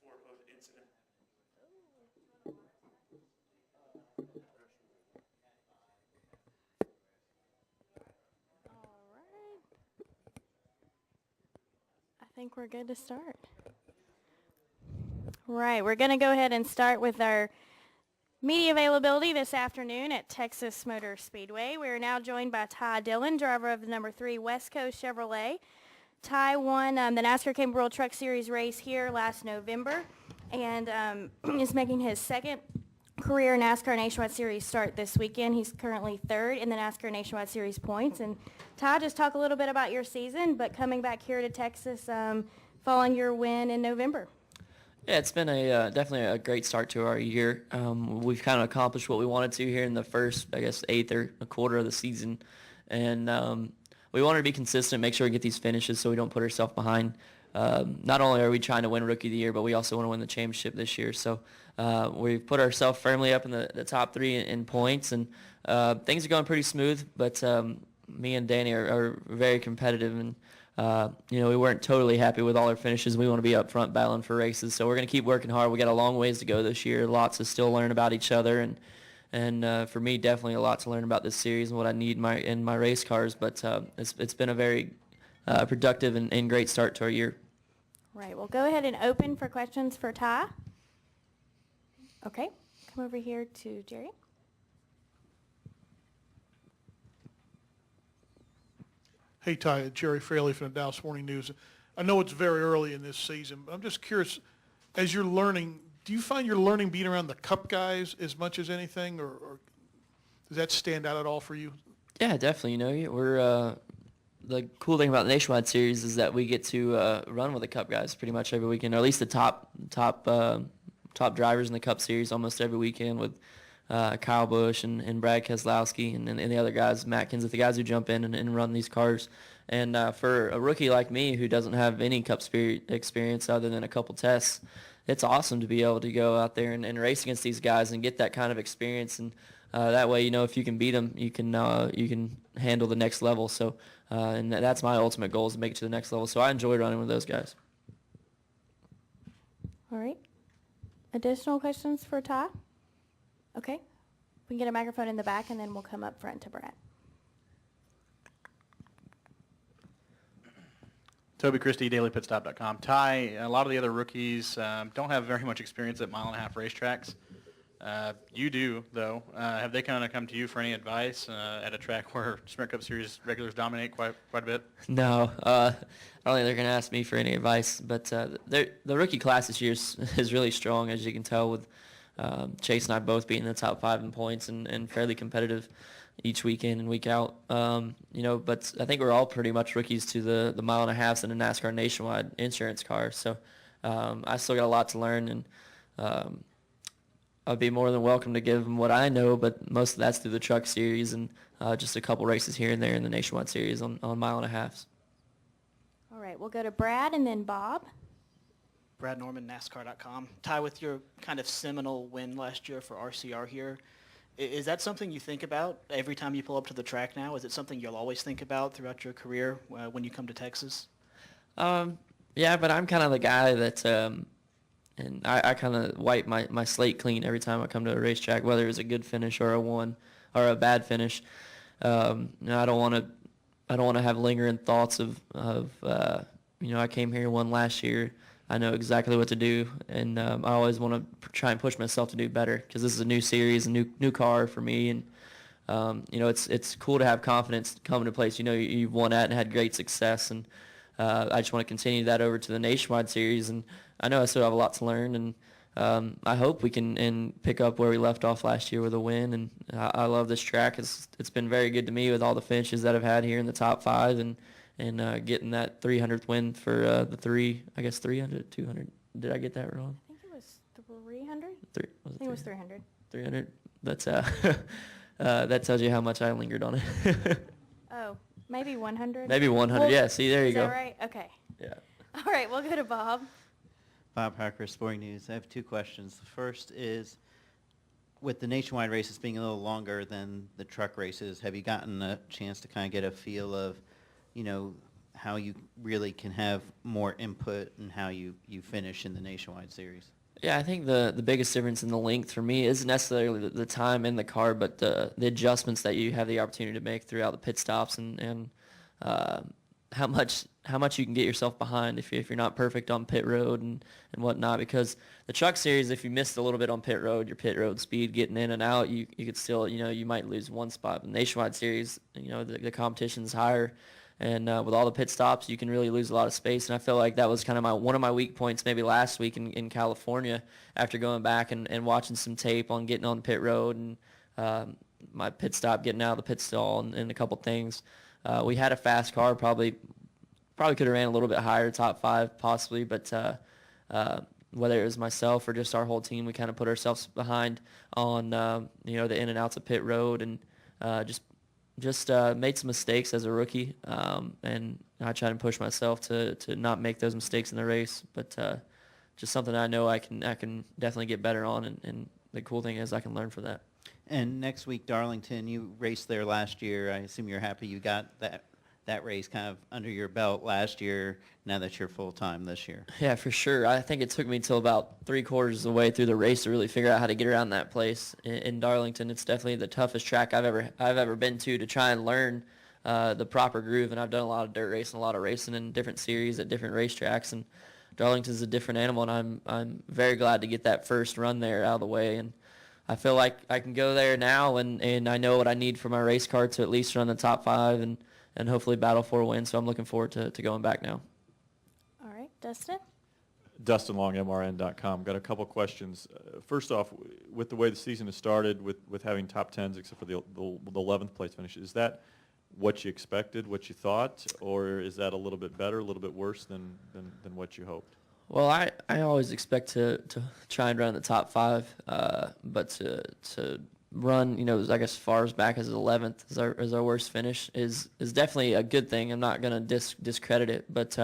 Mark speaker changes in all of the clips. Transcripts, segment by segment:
Speaker 1: Fort Hood incident.
Speaker 2: All right. I think we're good to start. Right, we're going to go ahead and start with our media availability this afternoon at Texas Motor Speedway. We are now joined by Ty Dillon, driver of the number 3 West Coast Chevrolet. Ty won the NASCAR Camping World Truck Series race here last November and is making his second career NASCAR Nationwide Series start this weekend. He's currently third in the NASCAR Nationwide Series points. And Ty, just talk a little bit about your season, but coming back here to Texas following your win in November.
Speaker 3: Yeah, it's been a definitely a great start to our year. We've kind of accomplished what we wanted to here in the first, I guess, eighth or a quarter of the season, and we wanted to be consistent, make sure we get these finishes so we don't put ourselves behind. Not only are we trying to win Rookie of the Year, but we also want to win the championship this year. So we've put ourselves firmly up in the top 3 in points, and things are going pretty smooth. But me and Danny are very competitive, and we weren't totally happy with all our finishes. We want to be up front battling for races, so we're going to keep working hard. We got a long ways to go this year, lots to still learn about each other, and for me, definitely a lot to learn about this series and what I need in my race cars. But it's been a very productive and great start to our year.
Speaker 2: Right, we'll go ahead and open for questions for Ty. Okay, come over here to Jerry.
Speaker 4: Hey, Ty, Jerry Fraley from the Dallas Morning News. I know it's very early in this season, but I'm just curious, as you're learning, do you find you're learning being around the Cup guys as much as anything, or does that stand out at all for you?
Speaker 3: Yeah, definitely. We're the cool thing about the Nationwide Series is that we get to run with the Cup guys pretty much every weekend, or at least the top drivers in the Cup Series almost every weekend with Kyle Busch and Brad Keselowski and the other guys, Matt Kenseth, the guys who jump in and run these cars. And for a rookie like me who doesn't have any Cup experience other than a couple tests, it's awesome to be able to go out there and race against these guys and get that kind of experience. And that way, if you can beat them, you can handle the next level. So, and that's my ultimate goal, is to make it to the next level. So I enjoy running with those guys.
Speaker 2: All right. Additional questions for Ty? Okay. We can get a microphone in the back, and then we'll come up front to Brad.
Speaker 5: Toby Christie, dailypitstop.com. Ty, a lot of the other rookies don't have very much experience at mile-and-a-half racetracks. You do, though. Have they kind of come to you for any advice at a track where Sprint Cup Series regulars dominate quite a bit?
Speaker 3: No, I don't think they're going to ask me for any advice. But the rookie class this year is really strong, as you can tell, with Chase and I both being in the top 5 in points and fairly competitive each weekend and week out. But I think we're all pretty much rookies to the mile-and-a-halves in a NASCAR Nationwide insurance car. So I still got a lot to learn, and I'd be more than welcome to give them what I know, but most of that's through the Truck Series and just a couple races here and there in the Nationwide Series on mile-and-a-halves.
Speaker 2: All right, we'll go to Brad and then Bob.
Speaker 6: Brad Norman, NASCAR.com. Ty, with your kind of seminal win last year for RCR here, is that something you think about every time you pull up to the track now? Is it something you'll always think about throughout your career when you come to Texas?
Speaker 3: Yeah, but I'm kind of the guy that, and I kind of wipe my slate clean every time I come to a racetrack, whether it's a good finish or a bad finish. I don't want to have lingering thoughts of I came here and won last year. I know exactly what to do, and I always want to try and push myself to do better because this is a new series, a new car for me, and it's cool to have confidence coming to place. You've won at and had great success, and I just want to continue that over to the Nationwide Series, and I know I still have a lot to learn, and I hope we can pick up where we left off last year with a win. And I love this track. It's been very good to me with all the finishes that I've had here in the top 5, and getting that 300th win for the 300, 200. Did I get that wrong?
Speaker 2: I think it was 300.
Speaker 3: I
Speaker 2: think it was 300.
Speaker 3: 300. That's that tells you how much I lingered on it.
Speaker 2: Oh, maybe 100.
Speaker 3: Maybe 100.
Speaker 2: Well,
Speaker 3: yeah. See, there you
Speaker 2: is
Speaker 3: go.
Speaker 2: Is that right? Okay.
Speaker 3: Yeah.
Speaker 2: All right, we'll go to Bob.
Speaker 7: Bob Parker, Sporting News. I have 2 questions. The first is, with the nationwide races being a little longer than the truck races, have you gotten a chance to kind of get a feel of, how you really can have more input in how you finish in the Nationwide Series?
Speaker 3: Yeah, I think the biggest difference in the length for me isn't necessarily the time in the car, but the adjustments that you have the opportunity to make throughout the pit stops and uh, how much you can get yourself behind if you're not perfect on pit road and whatnot. Because the Truck Series, if you missed a little bit on pit road, your pit road speed getting in and out, you could still, you might lose one spot. But Nationwide Series, the competition's higher. And with all the pit stops, you can really lose a lot of space. And I feel like that was kind of one of my weak points maybe last week in California after going back and watching some tape on getting on pit road and my pit stop, getting out of the pit stall and a couple things. We had a fast car, probably could have ran a little bit higher, top 5 possibly, but whether it was myself or just our whole team, we kind of put ourselves behind on the in and outs of pit road and just made some mistakes as a rookie, and I try to push myself to not make those mistakes in the race. But just something I know I can definitely get better on, and the cool thing is I can learn from that.
Speaker 7: And next week, Darlington, you raced there last year. I assume you're happy you got that race kind of under your belt last year, now that you're full-time this year.
Speaker 3: Yeah, for sure. I think it took me till about 3/4 of the way through the race to really figure out how to get around that place in Darlington. It's definitely the toughest track I've ever been to try and learn the proper groove. And I've done a lot of dirt racing, a lot of racing in different series at different racetracks. And Darlington's a different animal, and I'm very glad to get that first run there out of the way. And I feel like I can go there now, and I know what I need for my race car to at least run the top 5 and hopefully battle for a win. So I'm looking forward to going back now.
Speaker 2: All right, Dustin?
Speaker 1: Dustin Long, MRN.com. Got a couple questions. First off, with the way the season has started, with having top 10s except for the 11th place finish, is that what you expected, what you thought, or is that a little bit better, a little bit worse than what you hoped?
Speaker 3: Well, I always expect to try and run in the top 5, but to run, I guess, as far as back as 11th as our worst finish is definitely a good thing. I'm not going to discredit it, but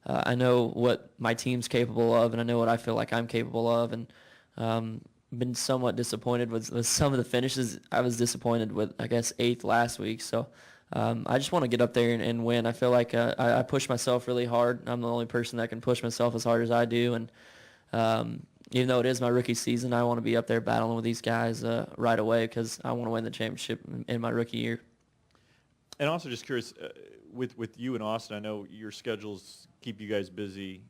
Speaker 3: I know what my team's capable of, and I know what I feel like I'm capable of, and been somewhat disappointed with some of the finishes. I was disappointed with, I guess, 8th last week, so I just want to get up there and win. I feel like I push myself really hard. I'm the only person that can push myself as hard as I do, and even though it is my rookie season, I want to be up there battling with these guys right away because I want to win the championship in my rookie year.
Speaker 1: And also just curious, with you and Austin, I know your schedules keep you guys busy.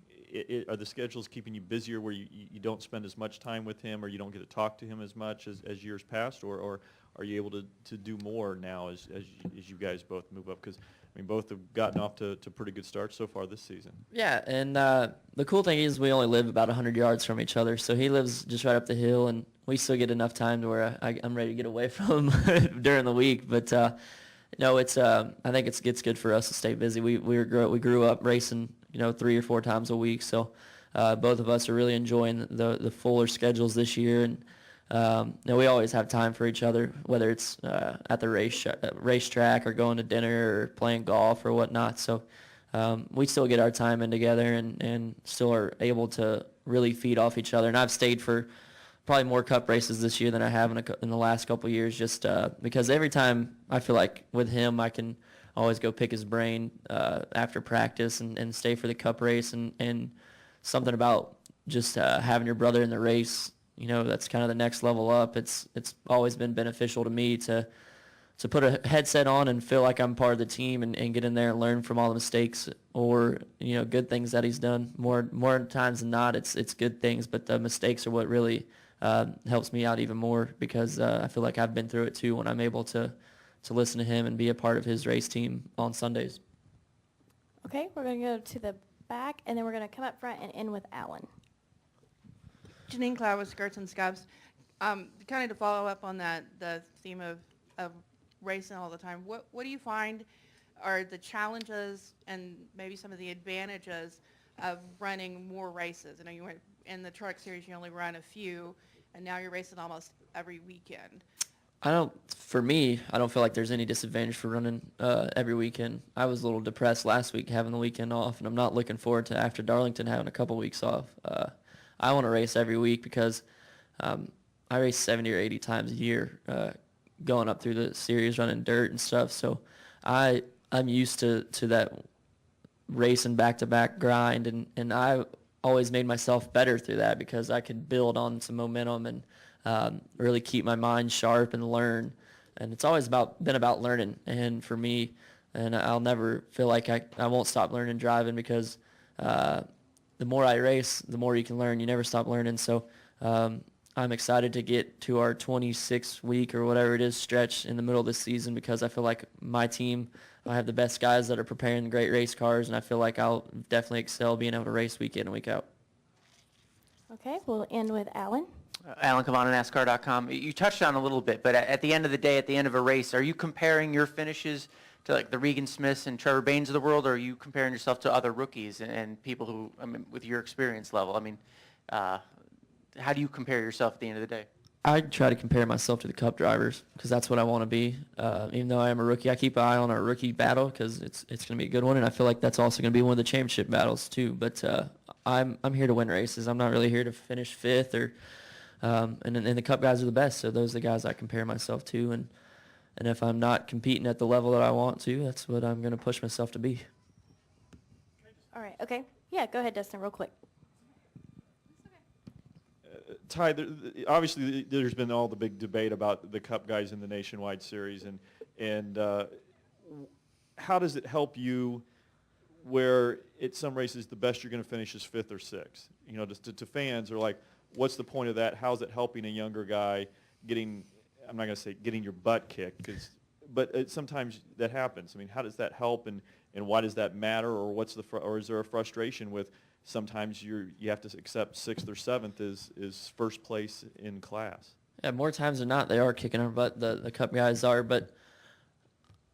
Speaker 1: Are the schedules keeping you busier where you don't spend as much time with him, or you don't get to talk to him as much as years past, or are you able to do more now as you guys both move up? Because both have gotten off to pretty good starts so far this season.
Speaker 3: Yeah, and the cool thing is we only live about 100 yards from each other, so he lives just right up the hill, and we still get enough time to where I'm ready to get away from him during the week. But no, it's I think it's good for us to stay busy. We grew up racing 3 or 4 times a week, so both of us are really enjoying the fuller schedules this year, and we always have time for each other, whether it's at the racetrack or going to dinner or playing golf or whatnot. So we still get our time in together and still are able to really feed off each other. And I've stayed for probably more cup races this year than I have in the last couple of years, just because every time I feel like with him I can always go pick his brain after practice and stay for the cup race, and something about just having your brother in the race, that's kind of the next level up. It's always been beneficial to me to put a headset on and feel like I'm part of the team and get in there and learn from all the mistakes or good things that he's done. More times than not, it's good things, but the mistakes are what really helps me out even more, because I feel like I've been through it too when I'm able to listen to him and be a part of his race team on Sundays.
Speaker 2: Okay, we're going to go to the back, and then we're going to come up front and end with Alan.
Speaker 8: Janine Cloud with Skirts and Scubs. Kind of to follow up on that, the theme of racing all the time, what do you find are the challenges and maybe some of the advantages of running more races? I know you went in the truck series, you only run a few, and now you're racing almost every weekend.
Speaker 3: For me, I don't feel like there's any disadvantage for running every weekend. I was a little depressed last week having the weekend off, and I'm not looking forward to, after Darlington, having a couple weeks off. I want to race every week because I race 70 or 80 times a year going up through the series, running dirt and stuff. So I'm used to that racing back-to-back grind, and I always made myself better through that because I could build on some momentum and really keep my mind sharp and learn. And it's always been about learning. And for me, and I'll never feel like I won't stop learning driving because the more I race, the more you can learn. You never stop learning. So I'm excited to get to our 26-week or whatever it is stretch in the middle of the season because I feel like my team, I have the best guys that are preparing great race cars, and I feel like I'll definitely excel being able to race week in and week out.
Speaker 2: Okay, we'll end with Alan.
Speaker 9: Alan Cavana, NASCAR.com. You touched on it a little bit, but at the end of the day, at the end of a race, are you comparing your finishes to like the Regan Smiths and Trevor Baynes of the world, or are you comparing yourself to other rookies and people who, I mean, with your experience level? I mean, how do you compare yourself at the end of the day?
Speaker 3: I try to compare myself to the Cup drivers because that's what I want to be. Even though I am a rookie, I keep an eye on our rookie battle because it's going to be a good one, and I feel like that's also going to be one of the championship battles too. But I'm here to win races. I'm not really here to finish fifth or. And the Cup guys are the best, so those are the guys I compare myself to. And if I'm not competing at the level that I want to, that's what I'm going to push myself to be.
Speaker 2: All right, okay. Yeah, go ahead, Dustin, real quick.
Speaker 1: Ty, obviously there's been all the big debate about the Cup guys in the Nationwide Series, and how does it help you where at some races the best you're going to finish is fifth or sixth? You know, just to fans are like, what's the point of that? How's it helping a younger guy getting, I'm not going to say getting your butt kicked, but sometimes that happens. I mean, how does that help, and why does that matter, or or is there a frustration with sometimes you have to accept sixth or seventh is first place in class?
Speaker 3: Yeah, more times than not, they are kicking our butt. The Cup guys are, but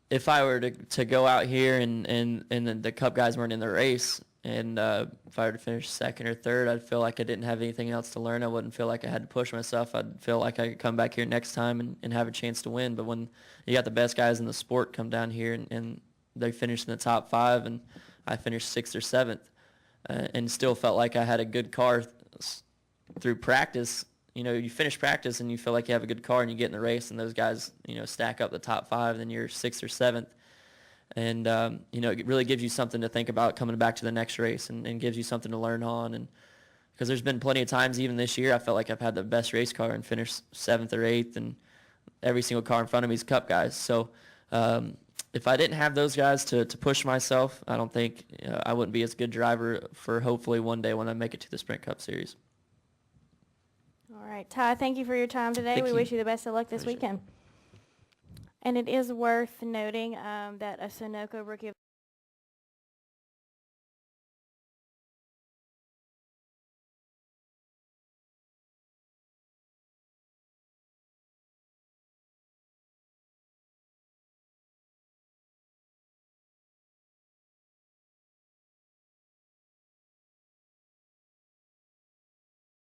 Speaker 3: if I were to go out here and the Cup guys weren't in the race, and if I were to finish second or third, I'd feel like I didn't have anything else to learn. I wouldn't feel like I had to push myself. I'd feel like I could come back here next time and have a chance to win. But when you got the best guys in the sport come down here and they finish in the top five and I finished sixth or seventh and still felt like I had a good car through practice, you know, you finish practice and you feel like you have a good car and you get in the race and those guys, you know, stack up the top five, then you're sixth or seventh. And, you know, it really gives you something to think about coming back to the next race and gives you something to learn on. And because there's been plenty of times, even this year, I felt like I've had the best race car and finished seventh or eighth, and every single car in front of me is Cup guys. So if I didn't have those guys to push myself, I don't think I wouldn't be as good driver for hopefully one day when I make it to the Sprint Cup Series.
Speaker 2: All right, Ty, thank you for your time today.
Speaker 3: Thank
Speaker 2: we
Speaker 3: you.
Speaker 2: wish you the best of luck this
Speaker 3: Appreciate it.
Speaker 2: weekend. And it is worth noting that a Sunoco Rookie of